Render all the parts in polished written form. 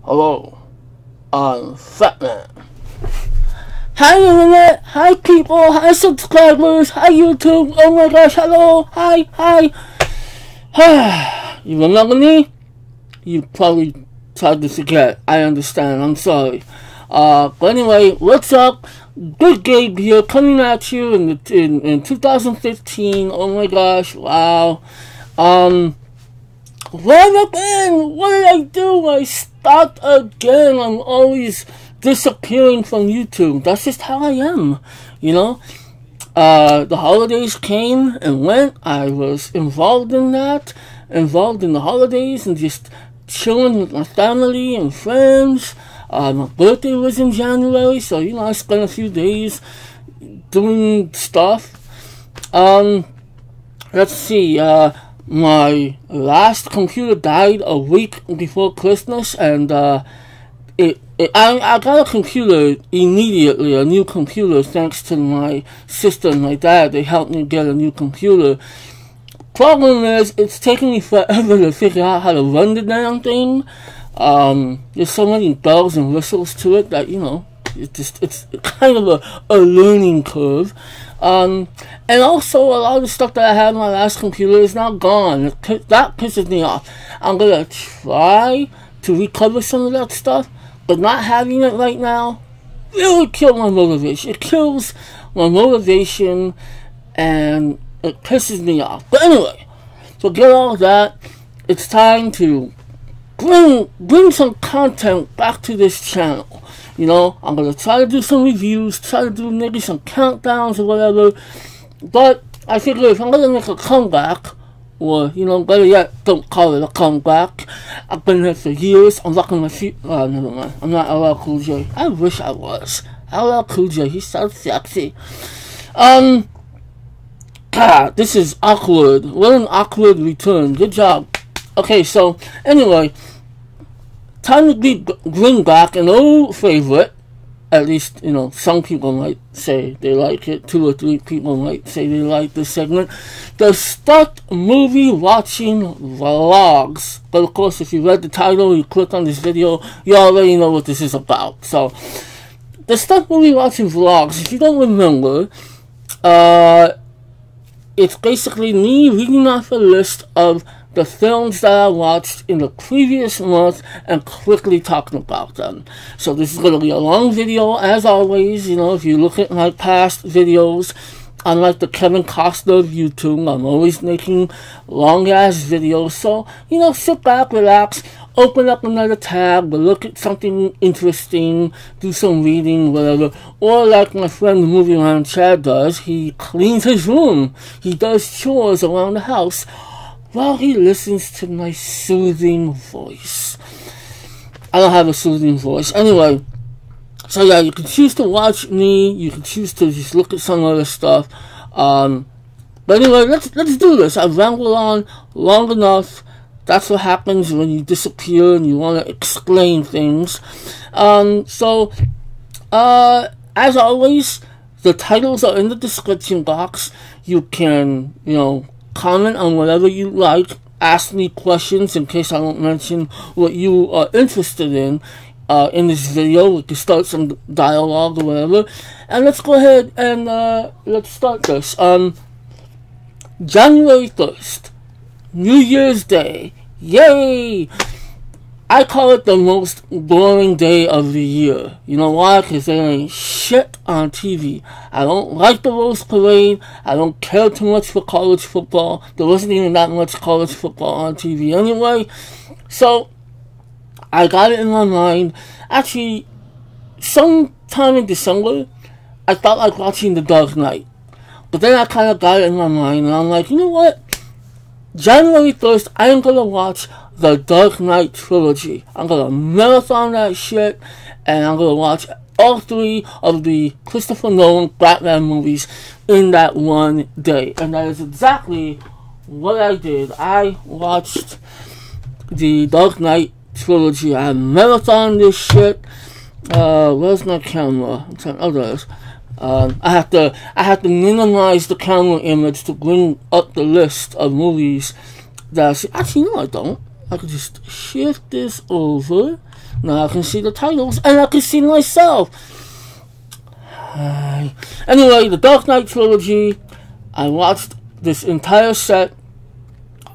Hello, I'm Fat Man. Hi internet, hi people, hi subscribers, hi YouTube, oh my gosh, hello, hi. You remember me? You probably tried to forget, I understand, I'm sorry. But anyway, what's up? Good Gabe here, coming at you in 2015, oh my gosh, wow. What again? What did I do? I stopped again. I'm always disappearing from YouTube. That's just how I am, you know. The holidays came and went. I was involved in that, involved in the holidays and just chilling with my family and friends. My birthday was in January, so you know I spent a few days doing stuff. Let's see. My last computer died a week before Christmas, and I got a computer immediately, a new computer, thanks to my sister and my dad. They helped me get a new computer. Problem is, it's taking me forever to figure out how to run the damn thing. There's so many bells and whistles to it that, you know, it's kind of a learning curve. And also a lot of the stuff that I had on my last computer is now gone. That pisses me off. I'm gonna try to recover some of that stuff, but not having it right now really kills my motivation. It kills my motivation and it pisses me off. But anyway, so get all of that. It's time to bring some content back to this channel. You know, I'm gonna try to do some reviews, try to do maybe some countdowns or whatever. But I figure if I'm gonna make a comeback, or you know, better yet, don't call it a comeback. I've been here for years. I'm rocking my feet. Never mind. I'm not LL Cool J. I wish I was. LL Cool J. He's so sexy. God, this is awkward. What an awkward return. Good job. Okay, so anyway. Time to bring back an old favorite. At least, you know, some people might say they like it. 2 or 3 people might say they like this segment. The Stuck Movie Watching Vlogs. But of course, if you read the title, you click on this video, you already know what this is about. So, the Stuck Movie Watching Vlogs, if you don't remember, it's basically me reading off a list of the films that I watched in the previous month and quickly talking about them. So this is going to be a long video, as always. You know, if you look at my past videos, unlike the Kevin Costner of YouTube, I'm always making long-ass videos. So, you know, sit back, relax, open up another tab, look at something interesting, do some reading, whatever. Or like my friend the Movie Man Chad does, he cleans his room. He does chores around the house while he listens to my soothing voice. I don't have a soothing voice. Anyway, so yeah, you can choose to watch me. You can choose to just look at some other stuff. But anyway, let's do this. I've rambled on long enough. That's what happens when you disappear and you want to explain things. So, as always, the titles are in the description box. You can, you know, comment on whatever you like, ask me questions in case I don't mention what you are interested in this video. We can start some dialogue or whatever. And let's go ahead and let's start this. January 1st, New Year's Day. Yay! I call it the most boring day of the year. You know why? Because there ain't shit on TV. I don't like the Rose Parade. I don't care too much for college football. There wasn't even that much college football on TV anyway. So, I got it in my mind. Actually, sometime in December, I felt like watching The Dark Knight. But then I kind of got it in my mind, and I'm like, you know what? January 1st, I am going to watch the Dark Knight trilogy. I'm going to marathon that shit, and I'm going to watch all 3 of the Christopher Nolan Batman movies in that one day. And that is exactly what I did. I watched the Dark Knight trilogy. I marathoned this shit. Where's my camera? Oh, there it is. I have to minimize the camera image to bring up the list of movies that I see. Actually, no, I don't. I could just shift this over. Now I can see the titles, and I can see myself. Anyway, the Dark Knight trilogy, I watched this entire set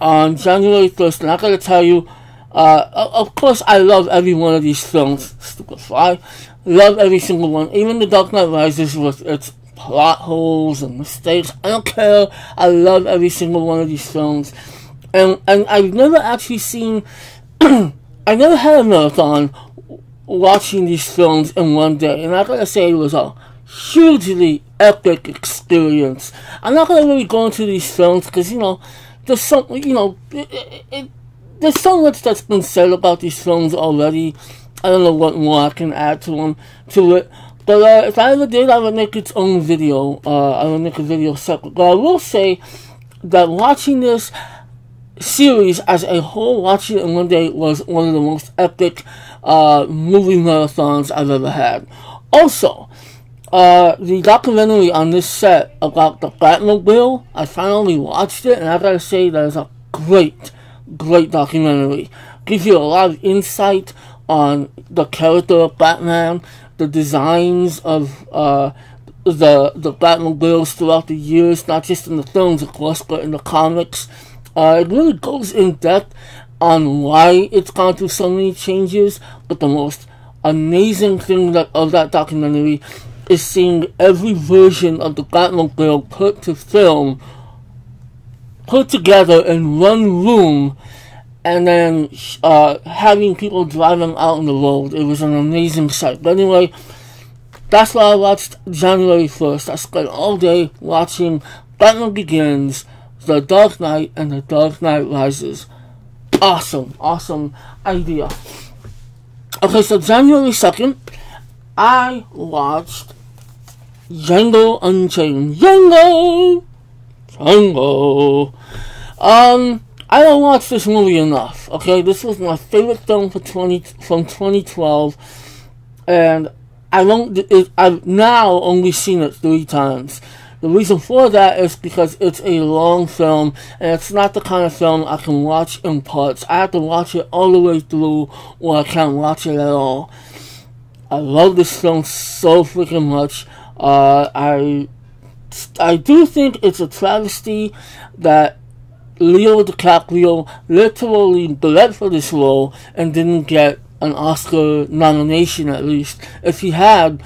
on January 1st, and I gotta tell you, of course I love every one of these films. Stupid fly. Love every single one. Even The Dark Knight Rises with its plot holes and mistakes. I don't care. I love every single one of these films. And I've never actually seen... I never had a marathon watching these films in one day. And I gotta say, it was a hugely epic experience. I'm not gonna really go into these films because, you know, there's so, you know, there's so much that's been said about these films already. I don't know what more I can add to it. But if I ever did, I would make its own video. I would make a video separate. But I will say that watching this series as a whole, watching it in one day, was one of the most epic movie marathons I've ever had. Also, the documentary on this set about the Batmobile, I finally watched it, and I gotta say that is a great documentary. Gives you a lot of insight on the character of Batman, the designs of the Batmobiles throughout the years, not just in the films, of course, but in the comics. It really goes in depth on why it's gone through so many changes, but the most amazing thing of that documentary is seeing every version of the Batmobile put together in one room, and then having people driving out on the road. It was an amazing sight. But anyway, that's why I watched January 1st. I spent all day watching Batman Begins, The Dark Knight, and The Dark Knight Rises. Awesome idea. Okay, so January 2nd, I watched Django Unchained. Django! I don't watch this movie enough, okay? This was my favorite film from 2012, and I've now only seen it 3 times. The reason for that is because it's a long film, and it's not the kind of film I can watch in parts. I have to watch it all the way through, or I can't watch it at all. I love this film so freaking much. I do think it's a travesty that Leo DiCaprio literally bled for this role and didn't get an Oscar nomination at least. If he had,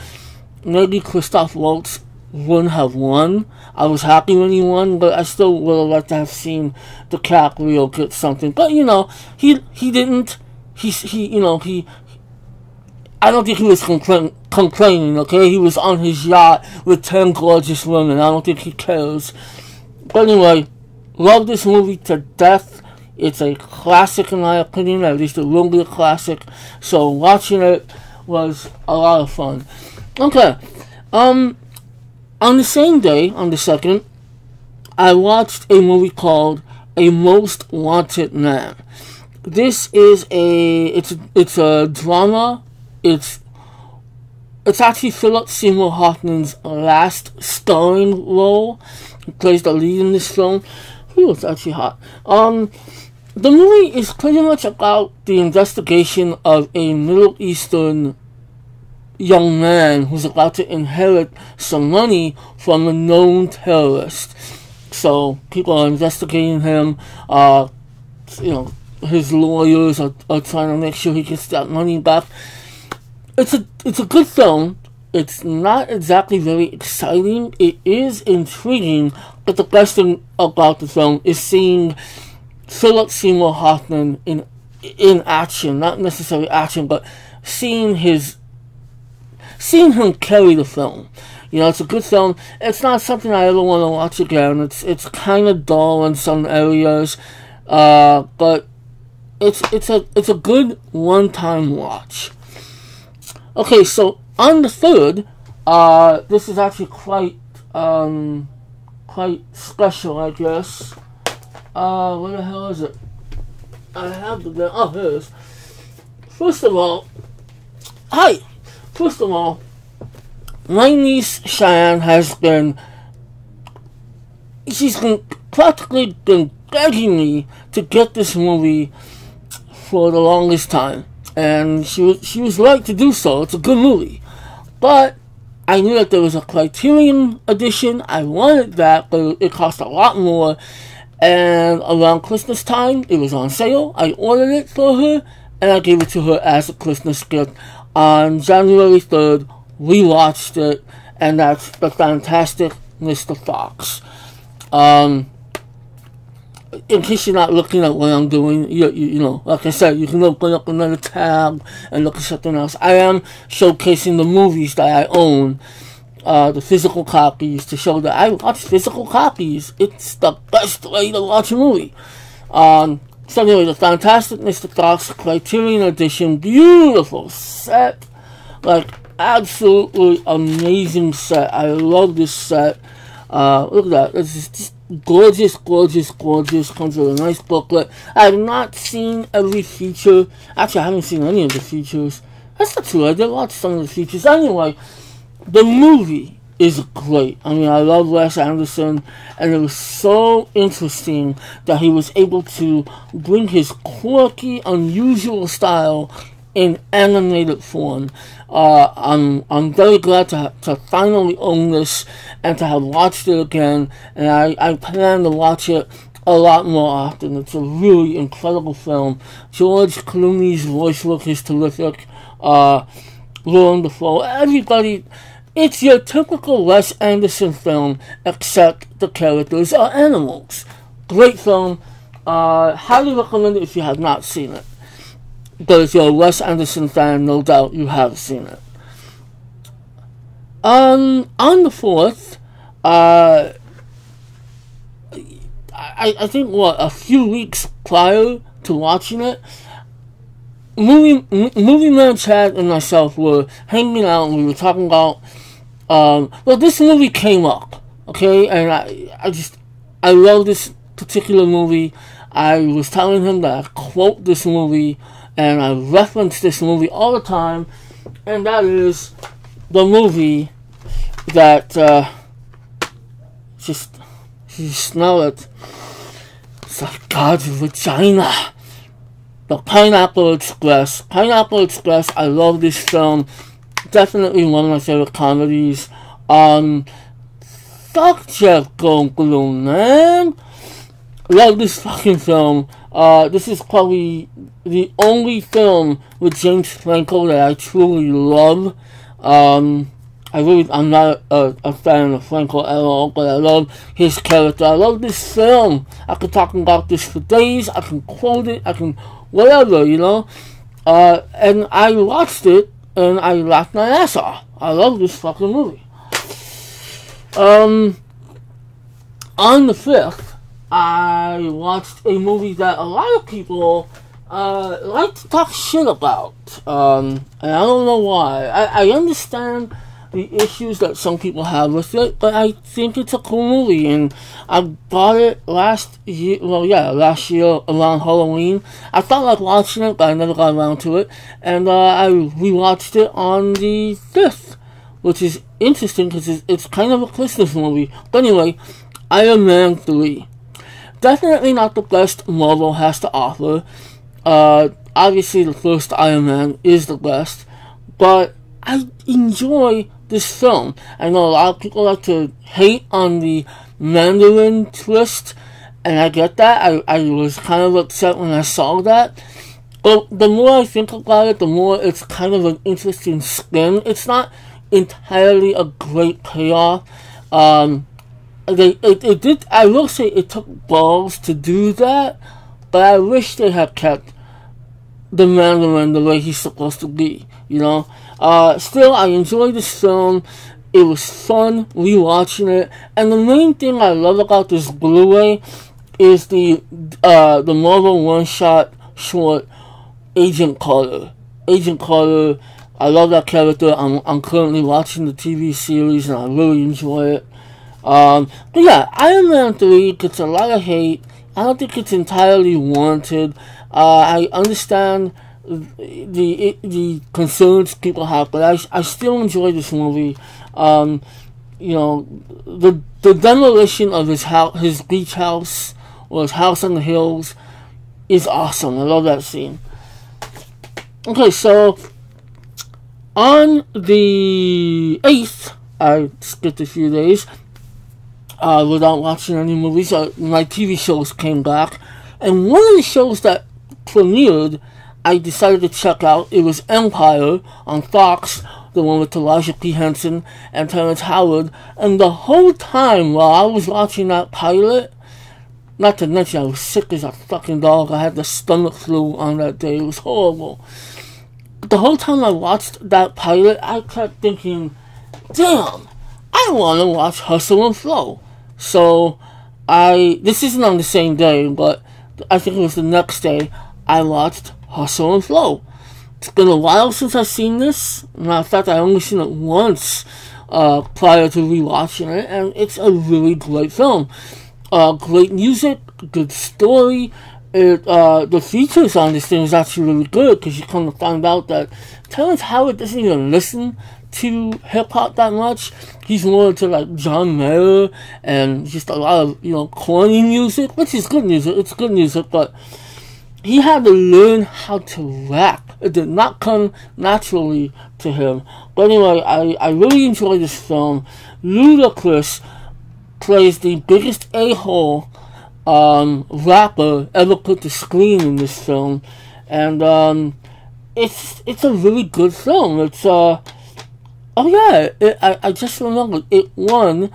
maybe Christoph Waltz wouldn't have won. I was happy when he won, but I still would have liked to have seen DiCaprio get something. But you know, he didn't. I don't think he was complaining. Okay, he was on his yacht with 10 gorgeous women. I don't think he cares. But anyway, love this movie to death. It's a classic in my opinion. At least it will be a classic. So watching it was a lot of fun. Okay. On the same day, on the 2nd, I watched a movie called A Most Wanted Man. This is it's a drama. It's actually Philip Seymour Hoffman's last starring role. He plays the lead in this film. It's actually hot. The movie is pretty much about the investigation of a Middle Eastern young man who's about to inherit some money from a known terrorist. So people are investigating him. His lawyers are trying to make sure he gets that money back. It's a good film. It's not exactly very exciting. It is intriguing, but the best thing about the film is seeing Philip Seymour Hoffman in action. Not necessarily action, but seeing him carry the film. You know, it's a good film. It's not something I ever want to watch again. It's kind of dull in some areas, but it's a good one-time watch. Okay, so on the 3rd, this is actually quite special, I guess. Where the hell is it? I have the... Oh, here it is. First of all, my niece Cheyenne she's practically been begging me to get this movie for the longest time. and she was right to do so. It's a good movie, but I knew that there was a Criterion edition. I wanted that, but it cost a lot more. And around Christmas time, it was on sale. I ordered it for her, and I gave it to her as a Christmas gift. On January 3rd, we watched it, and that's The Fantastic Mr. Fox. In case you're not looking at what I'm doing, you know, like I said, you can open up another tab and look at something else. I am showcasing the movies that I own, the physical copies, to show that I watch physical copies. It's the best way to watch a movie. So anyway, The Fantastic Mr. Fox Criterion Edition, beautiful set, like absolutely amazing set. I love this set. Look at that. It's just gorgeous, gorgeous, gorgeous. Comes with a nice booklet. I have not seen every feature. Actually, I haven't seen any of the features. That's not true. I did watch some of the features. Anyway, the movie is great. I mean, I love Wes Anderson, and it was so interesting that he was able to bring his quirky, unusual style in animated form. I'm very glad to finally own this and to have watched it again, and I plan to watch it a lot more often. It's a really incredible film. George Clooney's voice work is terrific. Willem Dafoe, everybody. It's your typical Wes Anderson film, except the characters are animals. Great film. Highly recommend it if you have not seen it. But if you're a Wes Anderson fan, no doubt you have seen it. On the 4th, I think, a few weeks prior to watching it, Movie Man Chad and myself were hanging out, and we were talking about, this movie came up, okay, and I love this particular movie. I was telling him that I quote this movie, and I reference this movie all the time, and that is the movie that, you smell it, it's like God's vagina. The Pineapple Express. Pineapple Express, I love this film. Definitely one of my favorite comedies. Fuck Jeff Goldblum, man. Love this fucking film. This is probably the only film with James Franco that I truly love. I'm not a fan of Franco at all, but I love his character. I love this film. I could talk about this for days. I can quote it. I can whatever, you know. And I watched it, and I laughed my ass off. I love this fucking movie. On the 5th, I watched a movie that a lot of people like to talk shit about. And I don't know why. I understand the issues that some people have with it, but I think it's a cool movie, and I bought it last year around Halloween. I felt like watching it, but I never got around to it, and I rewatched it on the 5th, which is interesting because it's kind of a Christmas movie. But anyway, Iron Man 3. Definitely not the best Marvel has to offer. Obviously, the first Iron Man is the best, but I enjoy this film. I know a lot of people like to hate on the Mandarin twist, and I get that. I was kind of upset when I saw that. But the more I think about it, the more it's kind of an interesting spin. It's not entirely a great payoff. I will say it took balls to do that, but I wish they had kept the Mandarin the way he's supposed to be, you know. Still, I enjoyed this film. It was fun rewatching it, and the main thing I love about this Blu-ray is the Marvel one-shot short Agent Carter. Agent Carter, I love that character. I'm currently watching the TV series, and I really enjoy it. But yeah, Iron Man 3 gets a lot of hate. I don't think it's entirely warranted. I understand the concerns people have, but I still enjoy this movie. You know, the demolition of his beach house, or his house on the hills, is awesome. I love that scene. Okay, so on the 8th, I skipped a few days without watching any movies. My TV shows came back, and one of the shows that premiered, I decided to check out. It was Empire on Fox, the one with Taraji P. Henson and Terrence Howard. And the whole time while I was watching that pilot, not to mention I was sick as a fucking dog. I had the stomach flu on that day. It was horrible. But the whole time I watched that pilot, I kept thinking, damn, I want to watch Hustle and Flow. So this isn't on the same day, but I think it was the next day, I watched Hustle and Flow. It's been a while since I've seen this. Matter of fact, I only seen it once prior to rewatching it, and it's a really great film. Great music, good story. The features on this thing is actually really good, because you come to find out that Terrence Howard doesn't even listen to hip-hop that much. He's more into like John Mayer and just a lot of, corny music, which is good music. It's good music, but he had to learn how to rap. It did not come naturally to him. But anyway, I really enjoy this film. Ludacris plays the biggest a-hole rapper ever put to screen in this film, and it's a really good film. It's I just remembered it won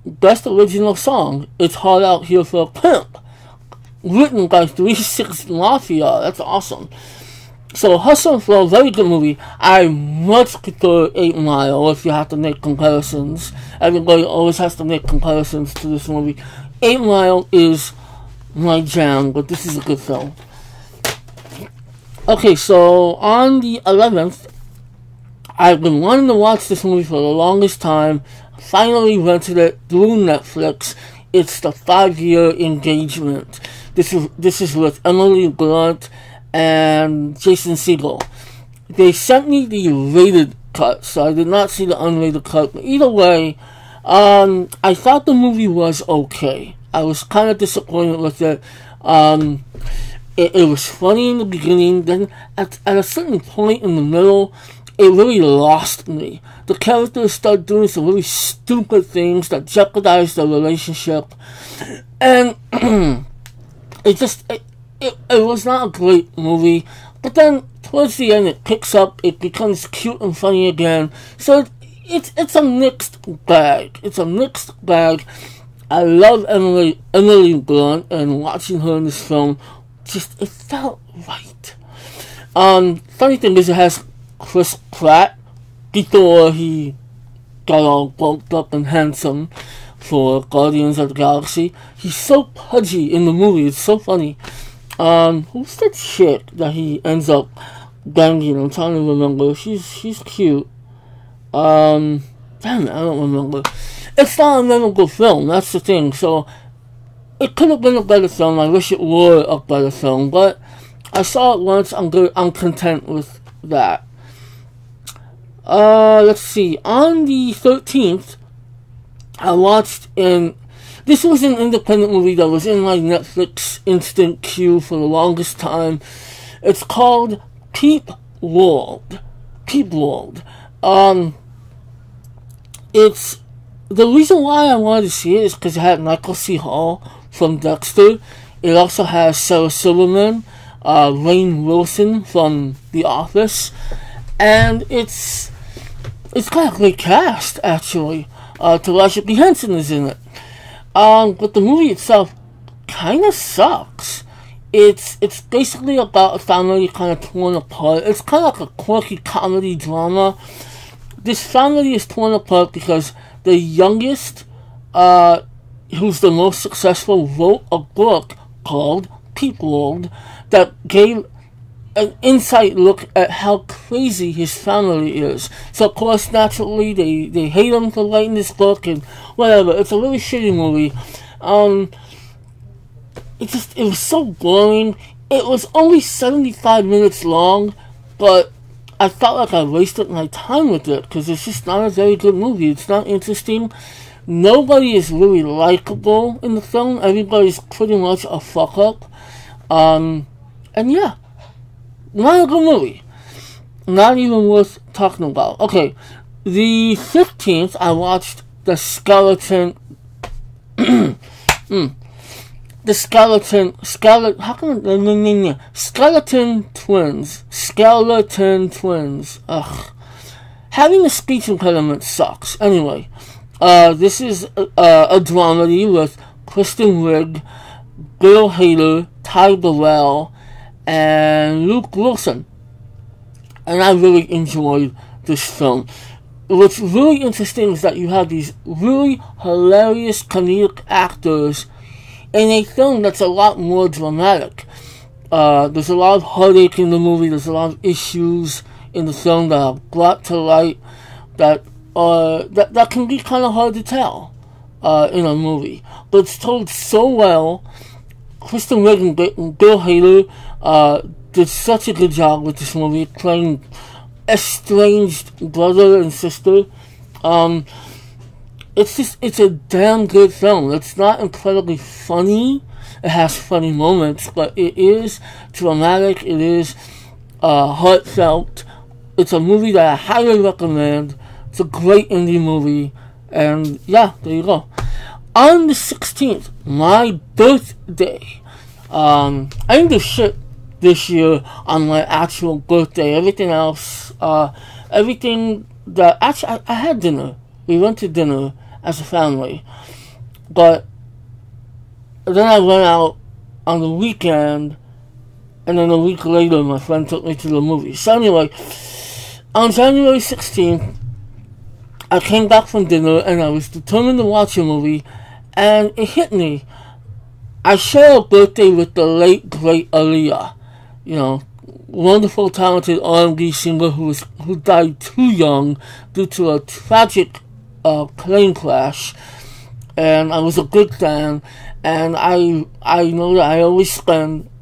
Best Original Song. It's Hard Out Here for a Pimp, written by 3 6 Mafia. That's awesome. So Hustle and Flow, very good movie. I much prefer 8 Mile if you have to make comparisons. Everybody always has to make comparisons to this movie. 8 Mile is my jam, but this is a good film. Okay, so on the 11th, I've been wanting to watch this movie for the longest time. Finally rented it through Netflix. It's The 5-Year Engagement. This is with Emily Blunt and Jason Segel. They sent me the rated cut, so I did not see the unrated cut. But either way, I thought the movie was okay. I was kind of disappointed with it. It was funny in the beginning, then at a certain point in the middle, it really lost me. The characters started doing some really stupid things that jeopardized their relationship, and it was not a great movie. But then towards the end, it picks up. It becomes cute and funny again. So it's a mixed bag. It's a mixed bag. I love Emily Blunt, and watching her in this film, it felt right. Funny thing is, it has Chris Pratt before he got all bulked up and handsome for Guardians of the Galaxy. He's so pudgy in the movie. It's so funny. Who's that chick that he ends up banging? I'm trying to remember. She's cute. Damn it, I don't remember. It's not a memorable film, that's the thing. So it could have been a better film. I wish it were a better film, but I saw it once. I'm good. I'm content with that. Let's see. On the 13th, I watched this was an independent movie that was in my Netflix instant queue for the longest time. It's called Peep World. Peep World. It's the reason why I wanted to see it is because it had Michael C. Hall from Dexter. It also has Sarah Silverman, Rainn Wilson from The Office, and it's got a great cast actually. Taraji P. Henson is in it. But the movie itself kind of sucks. It's basically about a family kind of torn apart. It's kind of like a quirky comedy drama. This family is torn apart because the youngest, who's the most successful, wrote a book called Peep World that gave an insight look at how crazy his family is. So of course, naturally, they hate him for writing this book and whatever. It's a really shitty movie. It was so boring. It was only 75 minutes long, but I felt like I wasted my time with it because it's just not a very good movie. It's not interesting. Nobody is really likable in the film. Everybody's pretty much a fuck up. And yeah, not a good movie. not even worth talking about. Okay, the 15th, I watched the Skeleton. Skeleton Twins. Ugh. Having a speech impediment sucks. Anyway, this is a dramedy with Kristen Wiig, Bill Hader, Ty Burrell, and Luke Wilson. And I really enjoyed this film. What's really interesting is that you have these really hilarious comedic actors in a film that's a lot more dramatic. There's a lot of heartache in the movie. There's a lot of issues in the film that are brought to light that can be kind of hard to tell in a movie. But it's told so well. Kristen Wiig and Bill Hader did such a good job with this movie, playing estranged brother and sister. It's a damn good film. It's not incredibly funny. It has funny moments, but it is dramatic. It is heartfelt. It's a movie that I highly recommend. It's a great indie movie. And yeah, there you go. On the 16th, my birthday. I didn't do shit this year on my actual birthday. Everything else, everything that... Actually, I had dinner. We went to dinner as a family. But then I went out on the weekend, and then a week later my friend took me to the movies. So anyway, on January 16th, I came back from dinner and I was determined to watch a movie, and it hit me. I share a birthday with the late, great Aaliyah. You know, wonderful, talented R&B singer who died too young due to a tragic plane crash. And I was a good fan, and I know that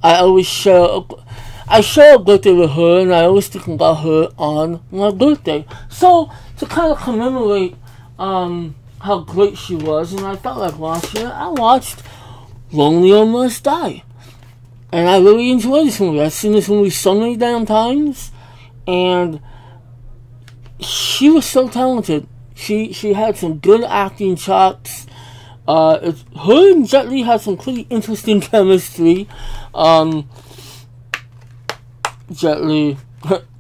I share a birthday with her, and I always think about her on my birthday. So, to kind of commemorate how great she was, and I felt like watching it, I watched Romeo Must Die. And I really enjoyed this movie. I've seen this movie so many damn times, and she was so talented. She had some good acting chops. Her and Jet Li had some pretty interesting chemistry. Jet Li,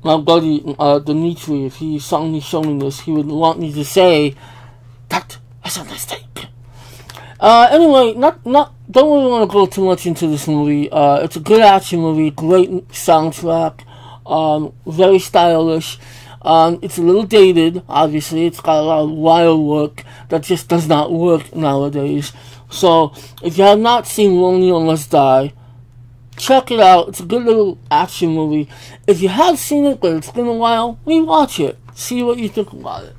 my buddy Dimitri, if he saw me showing this, he would want me to say that is a mistake. Anyway, don't really want to go too much into this movie. It's a good action movie, great soundtrack, very stylish. It's a little dated, obviously. It's got a lot of wire work that just does not work nowadays. So, if you have not seen Romeo Must Die, check it out. It's a good little action movie. If you have seen it, but it's been a while, rewatch it. See what you think about it.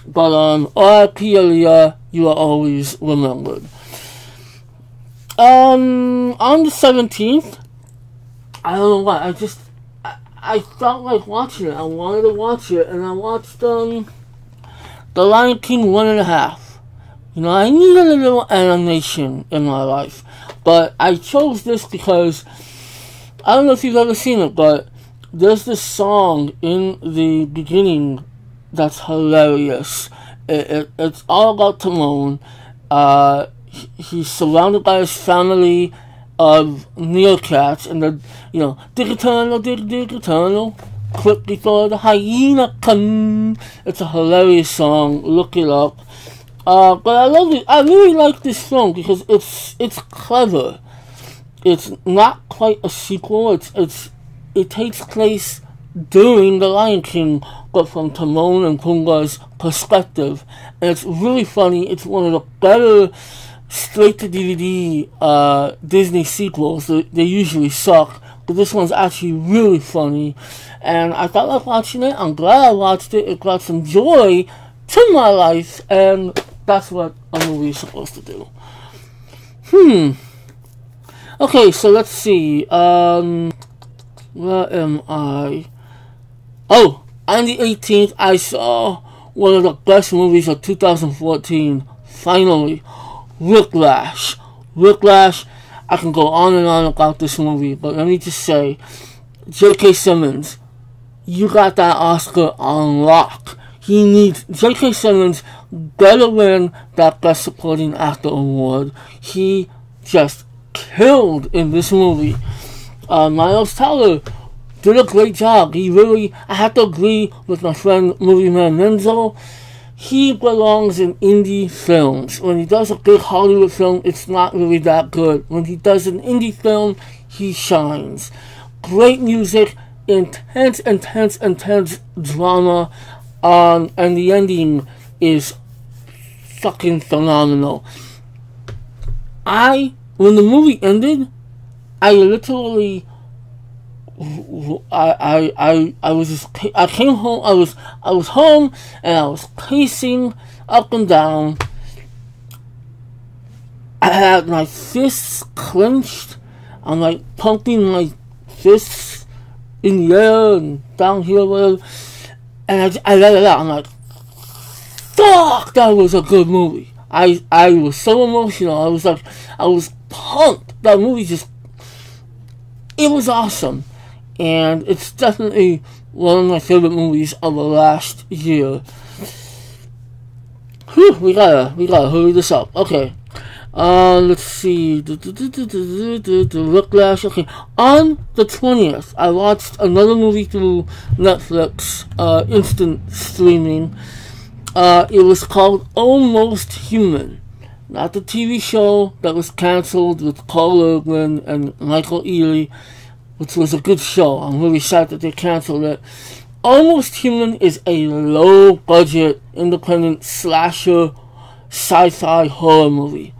But, R.I.P. Aaliyah, you are always remembered. On the 17th, I don't know why, I felt like watching it. I wanted to watch it, and I watched, The Lion King 1.5. You know, I needed a little animation in my life. But I chose this because, I don't know if you've ever seen it, but there's this song in the beginning that's hilarious. It's all about Timon. He's surrounded by his family of meerkats, and the, you know, dig eternal, quick before the hyena come. It's a hilarious song. Look it up. But I love it. I really like this film because it's clever. It's not quite a sequel. It takes place during The Lion King, but from Timon and Pumbaa's perspective, and it's really funny. It's one of the better straight-to-DVD Disney sequels. They usually suck, but this one's actually really funny, and I felt like watching it. I'm glad I watched it. It brought some joy to my life, and that's what a movie is supposed to do. Okay, so let's see. Where am I? Oh, on the 18th, I saw one of the best movies of 2014. Finally, Whiplash. I can go on and on about this movie, but let me just say, J.K. Simmons, you got that Oscar on lock. J.K. Simmons better win that Best Supporting Actor award. He just killed in this movie. Miles Teller did a great job. I have to agree with my friend Movie Man Menzo. He belongs in indie films. When he does a big Hollywood film, it's not really that good. When he does an indie film, he shines. Great music, intense drama, and the ending is fucking phenomenal. When the movie ended, I literally, I came home. I was home and I was pacing up and down. I had my fists clenched. I'm like pumping my fists in the air and down here, whatever. And I let it out. I'm like, fuck, that was a good movie. I was so emotional. I was pumped. That movie it was awesome. And it's definitely one of my favorite movies of the last year. Whew, we gotta hurry this up. Okay. Let's see. Whiplash. Okay. On the 20th, I watched another movie through Netflix, instant streaming. It was called Almost Human. Not the TV show that was cancelled with Carl Urban and Michael Ealy, which was a good show. I'm really sad that they cancelled it. Almost Human is a low-budget, independent slasher, sci-fi horror movie.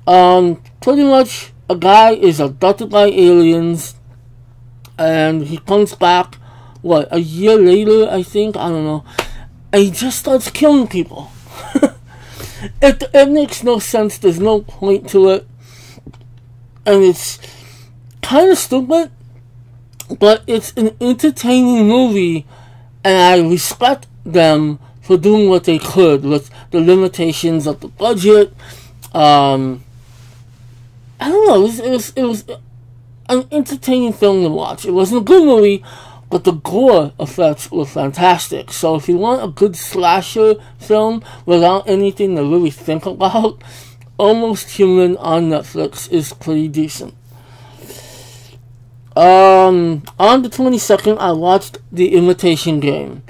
Pretty much, a guy is abducted by aliens, and he comes back, a year later, I think? I don't know. And he just starts killing people. It makes no sense. There's no point to it. And it's kind of stupid, but it's an entertaining movie, and I respect them for doing what they could with the limitations of the budget. I don't know. It was an entertaining film to watch. It wasn't a good movie, but the gore effects were fantastic. So if you want a good slasher film without anything to really think about, Almost Human on Netflix is pretty decent. On the 22nd, I watched The Imitation Game.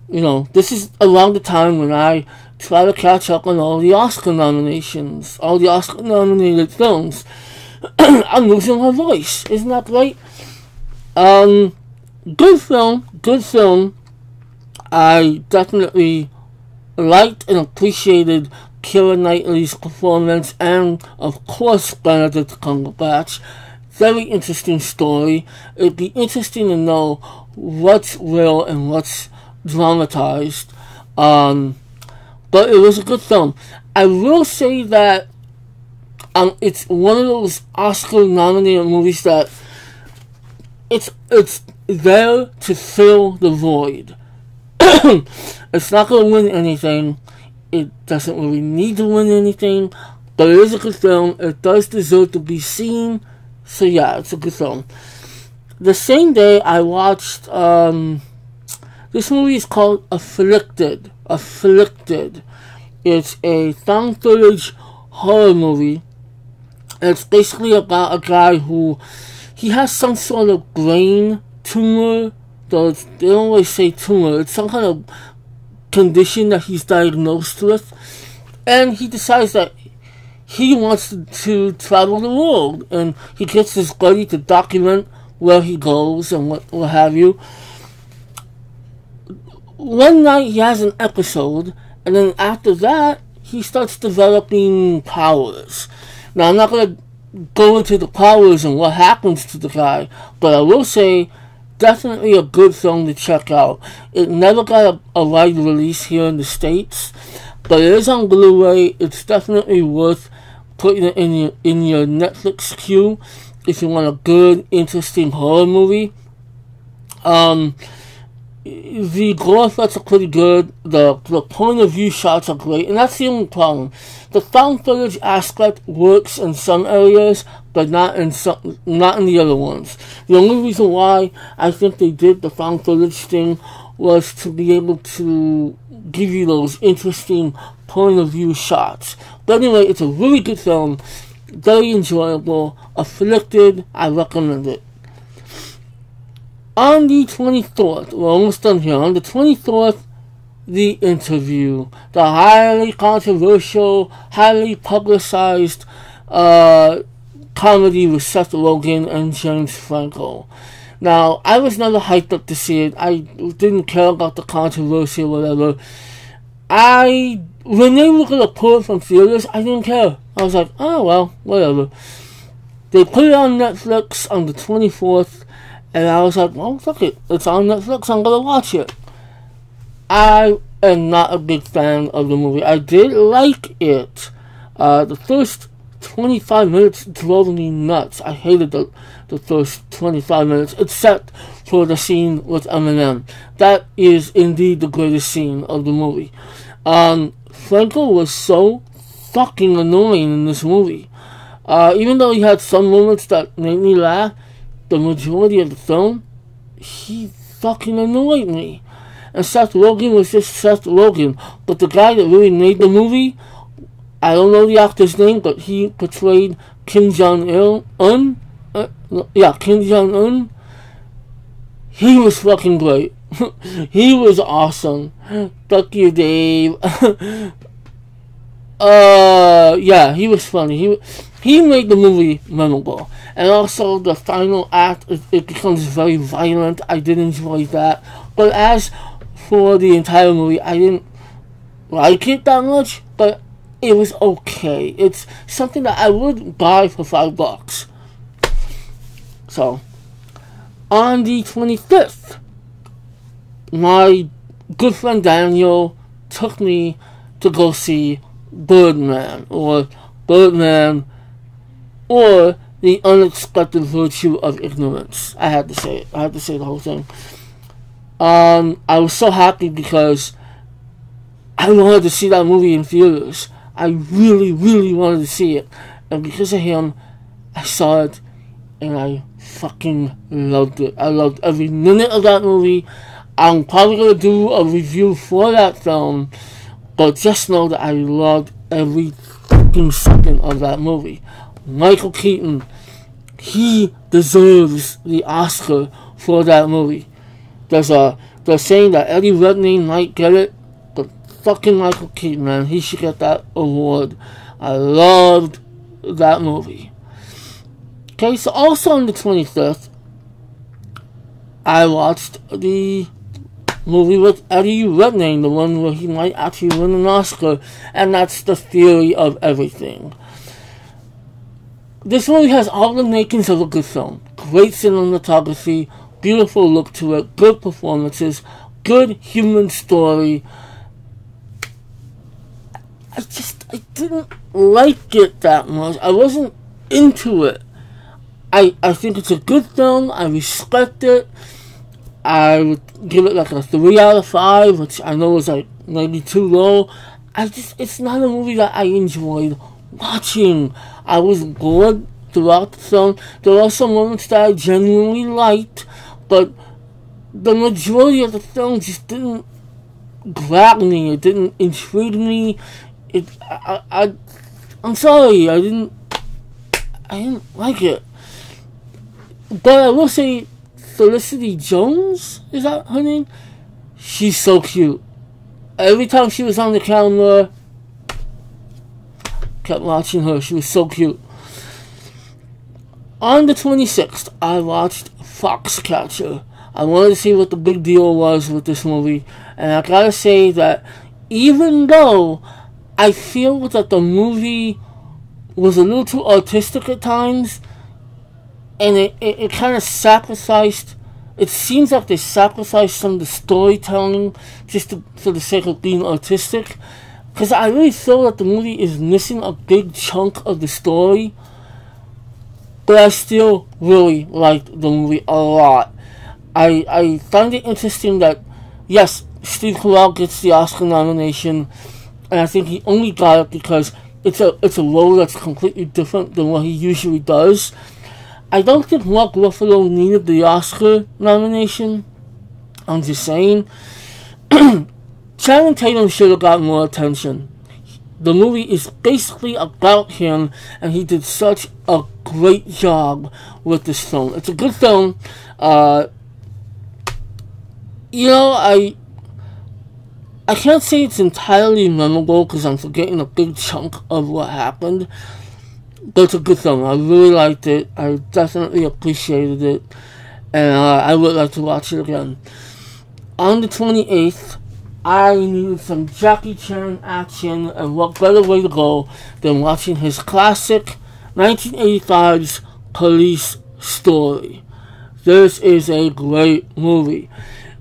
This is around the time when I try to catch up on all the Oscar nominations, all the Oscar-nominated films. I'm losing my voice. Isn't that great? Good film. I definitely liked and appreciated Keira Knightley's performance, and of course Benedict Cumberbatch. Very interesting story. It'd be interesting to know what's real and what's dramatized. But it was a good film. I will say that it's one of those Oscar-nominated movies that it's there to fill the void. It's not going to win anything. It doesn't really need to win anything. But it is a good film. It does deserve to be seen. So yeah, it's a good film. The same day I watched, this movie is called Afflicted. It's a found footage horror movie. It's basically about a guy who, he has some sort of brain tumor. They don't always say tumor. It's some kind of condition that he's diagnosed with. And he decides that he wants to travel the world. And he gets his buddy to document where he goes and what have you. One night he has an episode, and then after that, he starts developing powers. Now, I'm not going to go into the powers and what happens to the guy, but I will say, definitely a good film to check out. It never got a wide release here in the States, but it is on Blu-ray. It's definitely worth putting it in your Netflix queue if you want a good, interesting horror movie. The gore effects are pretty good. The point of view shots are great, and that's the only problem. The found footage aspect works in some areas, but but not in the other ones. The only reason why I think they did the found footage thing was to be able to give you those interesting point of view shots. But anyway, it's a really good film, very enjoyable. Afflicted, I recommend it. On the 24th, we're almost done here. On the 24th, The Interview, the highly controversial, highly publicized comedy with Seth Rogen and James Franco. Now, I was never hyped up to see it. I didn't care about the controversy or whatever. When they were going to pull it from theaters, I didn't care. I was like, oh well, whatever. They put it on Netflix on the 24th, and I was like, well, fuck it. It's on Netflix, I'm going to watch it. I am not a big fan of the movie. I did like it. The first 25 minutes drove me nuts. I hated the first 25 minutes, except for the scene with Eminem. That is indeed the greatest scene of the movie. Franco was so fucking annoying in this movie. Even though he had some moments that made me laugh, the majority of the film, he fucking annoyed me. And Seth Rogen was just Seth Rogen. But the guy that really made the movie, I don't know the actor's name, but he portrayed Kim Jong-un. Kim Jong-un. He was fucking great. He was awesome. Fuck you, Dave. He was funny. He made the movie memorable. And also the final act, it becomes very violent. I did enjoy that. But as for the entire movie, I didn't like it that much, but it was okay. It's something that I would buy for $5. So, on the 25th, my good friend Daniel took me to go see Birdman, or The Unexpected Virtue of Ignorance. I had to say it. I had to say the whole thing. I was so happy because I wanted to see that movie in theaters. I really, really wanted to see it. And because of him, I saw it and I fucking loved it. I loved every minute of that movie. I'm probably going to do a review for that film, but just know that I loved every fucking second of that movie. Michael Keaton, he deserves the Oscar for that movie. They're saying that Eddie Redmayne might get it, but fucking Michael Keaton, man, he should get that award. I loved that movie. Okay, so also on the 25th, I watched the movie with Eddie Redmayne, the one where he might actually win an Oscar, and that's The Theory of Everything. This movie has all the makings of a good film. Great cinematography, beautiful look to it, good performances, good human story. I didn't like it that much. I wasn't into it. I think it's a good film. I respect it. I would give it like a 3 out of 5, which I know is like maybe too low. It's not a movie that I enjoyed watching. I was bored throughout the film. There are some moments that I genuinely liked, but the majority of the film just didn't grab me. It didn't intrigue me. I'm sorry, I didn't like it. But I will say, Felicity Jones, is that her name? She's so cute. Every time she was on the camera, kept watching her. She was so cute. On the 26th, I watched Foxcatcher. I wanted to see what the big deal was with this movie, and I gotta say that even though I feel that the movie was a little too artistic at times, and it kind of sacrificed, it seems like they sacrificed some of the storytelling just for the sake of being artistic, because I really feel that the movie is missing a big chunk of the story, but I still really liked the movie a lot. I find it interesting that, yes, Steve Carell gets the Oscar nomination, and I think he only got it because it's a role that's completely different than what he usually does. I don't think Mark Ruffalo needed the Oscar nomination. I'm just saying. Channing Tatum should have got more attention. The movie is basically about him, and he did such a great job with this film. It's a good film. I can't say it's entirely memorable because I'm forgetting a big chunk of what happened. But it's a good film. I really liked it. I definitely appreciated it. And I would like to watch it again. On the 28th, I needed some Jackie Chan action, and what better way to go than watching his classic 1985's Police Story. This is a great movie.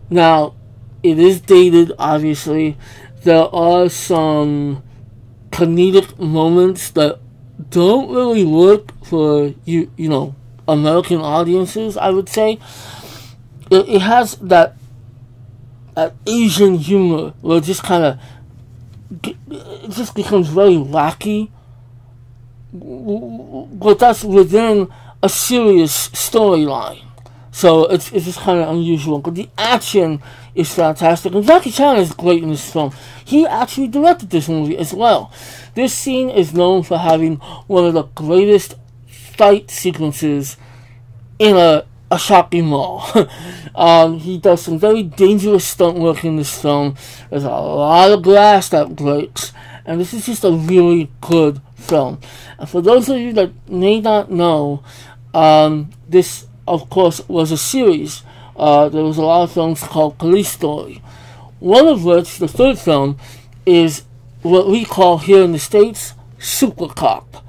Now, it is dated, obviously. There are some comedic moments that don't really work for American audiences, I would say. It has that Asian humor where it just becomes very wacky, but that's within a serious storyline. So it's just kind of unusual. But the action is fantastic. And Jackie Chan is great in this film. He actually directed this movie as well. This scene is known for having one of the greatest fight sequences in a shopping mall. He does some very dangerous stunt work in this film. There's a lot of glass that breaks. And this is just a really good film. And for those of you that may not know, this, of course, was a series. There was a lot of films called Police Story. One of which, the third film, is what we call here in the States, Super Cop.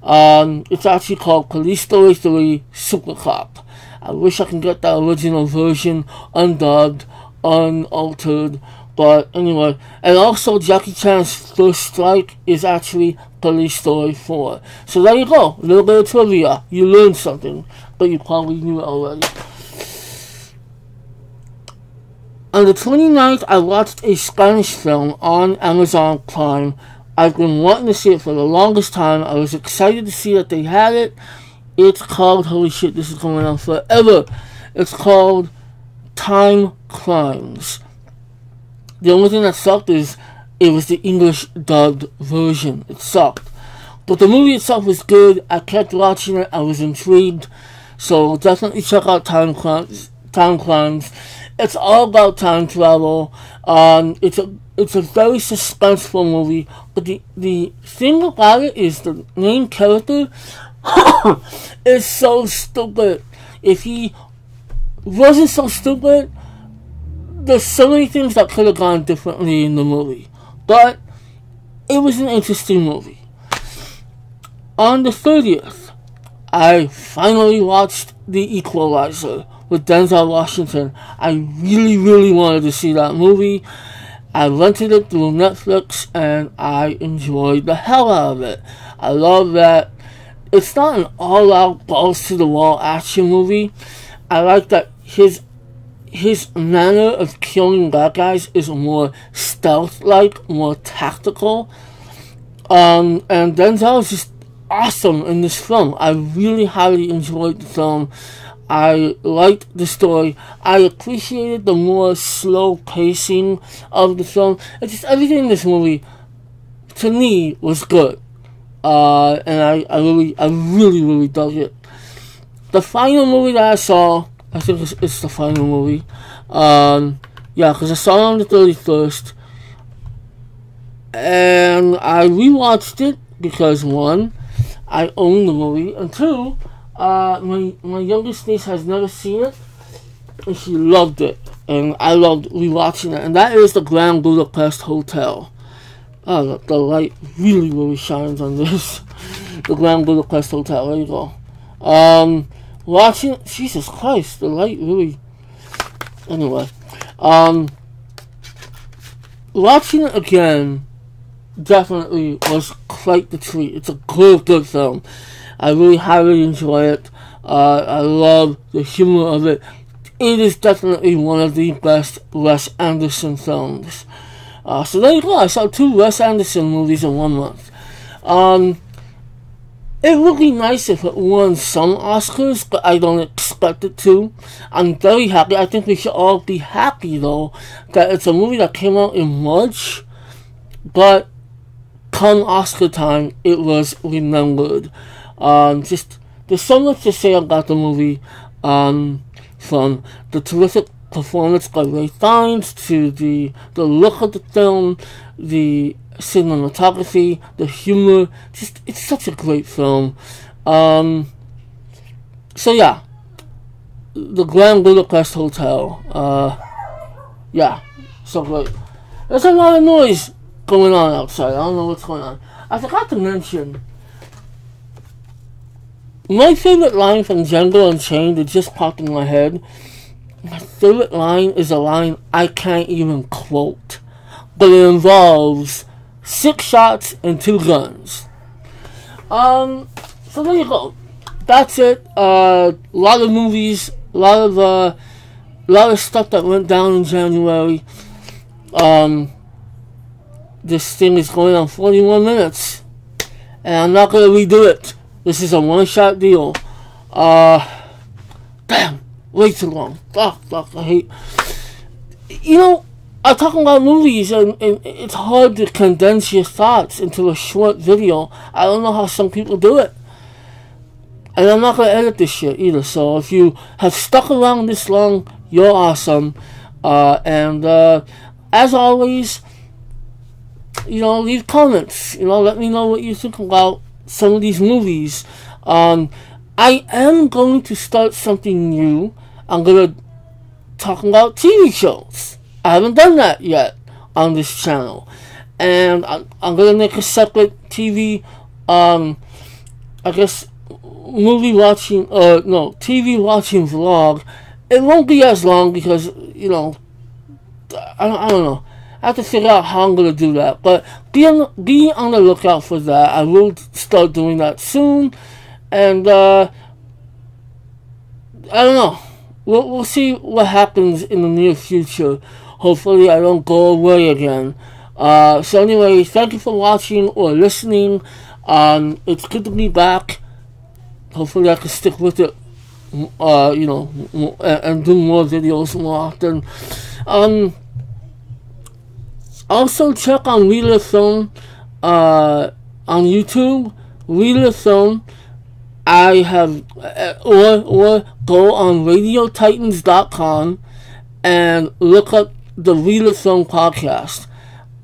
It's actually called Police Story 3 Super Cop. I wish I could get the original version undubbed, unaltered, but anyway. And also, Jackie Chan's first strike is actually Police Story 4. So there you go, a little bit of trivia. You learned something, but you probably knew it already. On the 29th, I watched a Spanish film on Amazon Prime. I've been wanting to see it for the longest time. I was excited to see that they had it. It's called, holy shit, this is going on forever. It's called Time Crimes. The only thing that sucked is it was the English dubbed version. It sucked. But the movie itself was good. I kept watching it. I was intrigued. So definitely check out Time Crimes. It's all about time travel. It's a very suspenseful movie. But the thing about it is the main character is so stupid. If he wasn't so stupid, there's so many things that could have gone differently in the movie. But it was an interesting movie. On the 30th, I finally watched The Equalizer with Denzel Washington. I really, really wanted to see that movie. I rented it through Netflix and I enjoyed the hell out of it. I love that it's not an all-out balls-to-the-wall action movie. I like that his manner of killing bad guys is more stealth-like, more tactical. And Denzel is just awesome in this film. I really highly enjoyed the film. I liked the story. I appreciated the more slow pacing of the film. It's just everything in this movie, to me, was good. And I really dug it. The final movie that I saw, I think it's the final movie. Because I saw it on the 31st. And I rewatched it because, one, I own the movie, and two, my youngest niece has never seen it, and she loved it, and I loved rewatching it, and that is the Grand Budapest Hotel. Oh, the light really, really shines on this. The Grand Budapest Hotel, there you go. Watching it, Jesus Christ, the light really, anyway. Watching it again definitely was quite the treat. It's a good film. I really highly enjoy it. I love the humor of it. It is definitely one of the best Wes Anderson films. So there you go. I saw 2 Wes Anderson movies in 1 month. It would be nice if it won some Oscars, but I don't expect it to. I'm very happy. I think we should all be happy, though, that it's a movie that came out in March, but come Oscar time, it was remembered. Just there's so much to say about the movie, from the terrific performance by Ray Fiennes to the look of the film, the cinematography, the humor. Just it's such a great film. So yeah, the Grand Budapest Hotel. Yeah, so great. There's a lot of noise going on outside. I don't know what's going on. I forgot to mention my favorite line from Django Unchained that just popped in my head. My favorite line is a line I can't even quote, but it involves 6 shots and 2 guns. So there you go. That's it. A lot of movies, a lot of stuff that went down in January. This thing is going on 41 minutes, and I'm not gonna redo it. This is a one-shot deal. Damn, way too long. Fuck, I hate. I'm talking about movies, and it's hard to condense your thoughts into a short video. I don't know how some people do it. And I'm not going to edit this shit either. So if you have stuck around this long, you're awesome. And as always, leave comments. Let me know what you think about some of these movies. I am going to start something new. I'm going to talk about TV shows. I haven't done that yet on this channel, and I'm gonna make a separate TV, TV watching vlog. It won't be as long because I don't know. I have to figure out how I'm gonna do that, but be on the lookout for that. I will start doing that soon, and I don't know. We'll see what happens in the near future. Hopefully I don't go away again. So anyway, thank you for watching or listening. It's good to be back. Hopefully I can stick with it, and do more videos more often. Also check on Reader Film on YouTube. Reader Film. I have or go on radiotitans.com and look up the Reader Film podcast.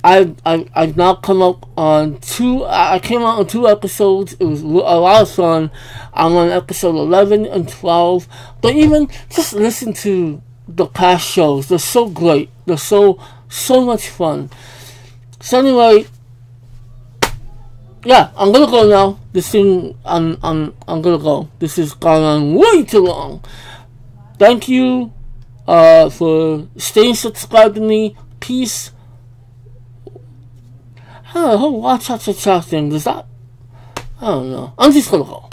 I've now come up on 2. I came out on 2 episodes. It was a lot of fun. I'm on episode 11 and 12. But even just listen to the past shows. They're so great. They're so much fun. So anyway, yeah, I'm gonna go now. I'm gonna go. This has gone on way too long. Thank you for staying subscribed to me. Peace. I don't know, the whole watch out thing, does that? I don't know. I'm just gonna go.